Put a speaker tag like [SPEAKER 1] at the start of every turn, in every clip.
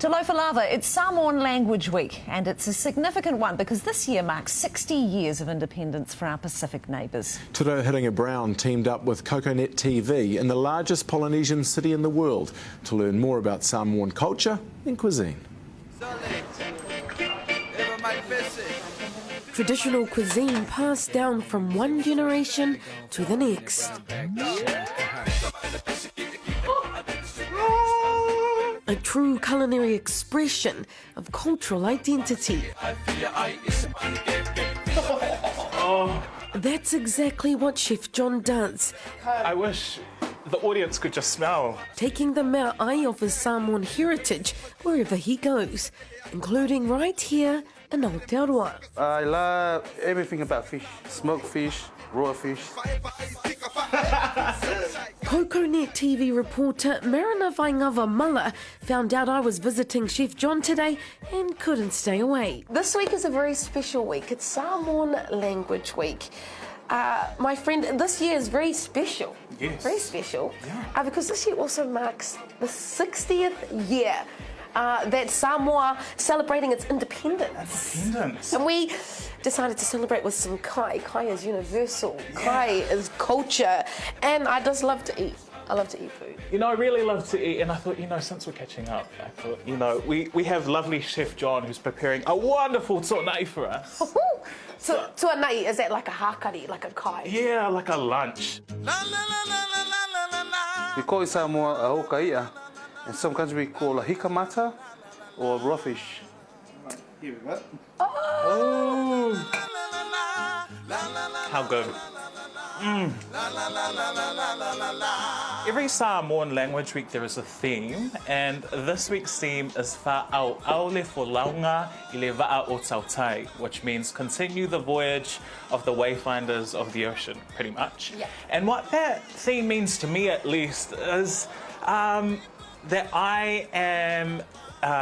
[SPEAKER 1] Te Rauhuringa, it's Samoan Language Week, and it's a significant one because this year marks 60 years of independence for our Pacific neighbours.
[SPEAKER 2] Te Rauhuringa Brown teamed up with Coconet TV in the largest Polynesian city in the world to learn more about Samoan culture and cuisine.
[SPEAKER 3] Traditional cuisine passed down from one generation to the next. A true culinary expression of cultural identity. That's exactly what Chef John does.
[SPEAKER 4] I wish the audience could just smell.
[SPEAKER 3] Taking the mea'ai of his Samoan heritage wherever he goes, including right here in Aotearoa.
[SPEAKER 5] I love everything about fish, smoked fish, raw fish.
[SPEAKER 3] Coconet TV reporter Mariner Fagaiava-Muller found out I was visiting Chef John today and couldn't stay away.
[SPEAKER 6] This week is a very special week. It's Samoan Language Week. My friend, this year is very special.
[SPEAKER 4] Yes.
[SPEAKER 6] Very special.
[SPEAKER 4] Yeah.
[SPEAKER 6] Because this year also marks the 60th year that Samoa celebrating its independence. And we decided to celebrate with some kai. Kai is universal. Yeah. Kai is culture. And I just love to eat. I love to eat food.
[SPEAKER 4] You know, I really love to eat, and I thought, since we're catching up, I thought, we have lovely Chef John who's preparing a wonderful tuanai for us.
[SPEAKER 6] Tuanai, is that like a hakari, like a kai?
[SPEAKER 4] Yeah, like a lunch.
[SPEAKER 5] We call it Samoa a hokaia. In some countries we call a hikamata or raw fish. Here we go.
[SPEAKER 4] Oh! How good. Every Samoan Language Week there is a theme, and this week's theme is mafolafola I le va'a o tautai, which means continue the voyage of the wayfinders of the ocean, pretty much.
[SPEAKER 6] Yeah.
[SPEAKER 4] And what that theme means to me, at least, is that I am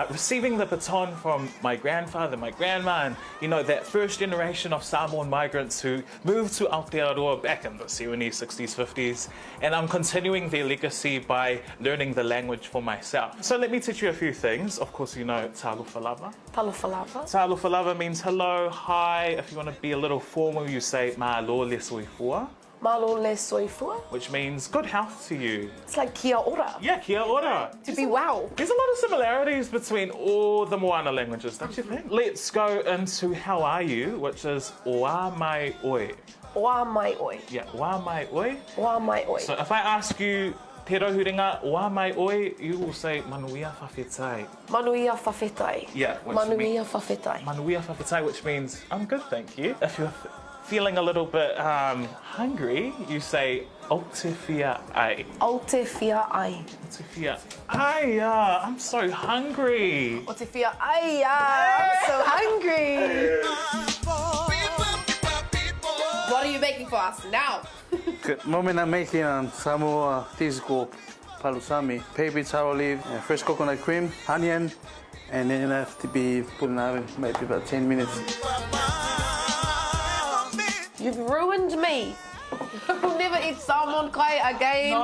[SPEAKER 4] receiving the baton from my grandfather, my grandma, and that first generation of Samoan migrants who moved to Aotearoa back in the 70s, 60s, 50s, and I'm continuing their legacy by learning the language for myself. So let me teach you a few things. Of course, you know Talufalava.
[SPEAKER 6] Palufalava.
[SPEAKER 4] Talufalava means hello, hi. If you want to be a little formal, you say Malo le soifua.
[SPEAKER 6] Malo le soifua.
[SPEAKER 4] Which means good health to you.
[SPEAKER 6] It's like kia ora.
[SPEAKER 4] Yeah, kia ora.
[SPEAKER 6] To be well.
[SPEAKER 4] There's a lot of similarities between all the Moana languages, don't you think? Let's go into how are you, which is oa mai oi.
[SPEAKER 6] Oa mai oi.
[SPEAKER 4] Yeah, oa mai oi.
[SPEAKER 6] Oa mai oi.
[SPEAKER 4] So if I ask you, Te Rauhuringa, oa mai oi, you will say manuia whawhetai.
[SPEAKER 6] Manuia whawhetai.
[SPEAKER 4] Yeah.
[SPEAKER 6] Manuia whawhetai.
[SPEAKER 4] Manuia whawhetai, which means I'm good, thank you. If you're feeling a little bit hungry, you say o te whia'ai.
[SPEAKER 6] O te whia'ai.
[SPEAKER 4] O te whia'ai, I'm so hungry.
[SPEAKER 6] O te whia'ai, I'm so hungry. What are you making for us now?
[SPEAKER 5] Good moment I'm making on Samoa dish called palusami. Baby taro leaf, fresh coconut cream, onion, and then it has to be put in the oven maybe about 10 minutes.
[SPEAKER 6] You've ruined me. I'll never eat salmon kai again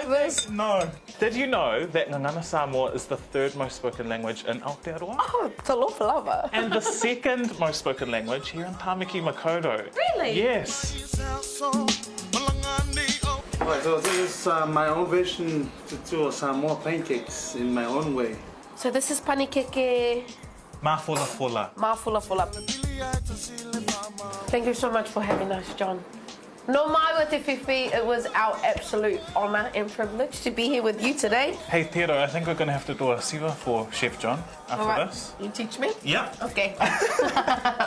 [SPEAKER 6] this.
[SPEAKER 4] No. Did you know that Ngangana Samoa is the third most spoken language in Aotearoa?
[SPEAKER 6] Oh, Te Rauhuringa.
[SPEAKER 4] And the second most spoken language here in Tamaki Makaurau.
[SPEAKER 6] Really?
[SPEAKER 4] Yes.
[SPEAKER 5] Alright, so this is my own version to do some more pancakes in my own way.
[SPEAKER 6] So this is panikeke.
[SPEAKER 4] Mafolafola.
[SPEAKER 6] Mafolafola. Thank you so much for having us, John. No mai te whiwhi, it was our absolute honour and privilege to be here with you today.
[SPEAKER 4] Hey, Tero, I think we're going to have to do a siva for Chef John after this.
[SPEAKER 6] You teach me?
[SPEAKER 4] Yeah.
[SPEAKER 6] Okay.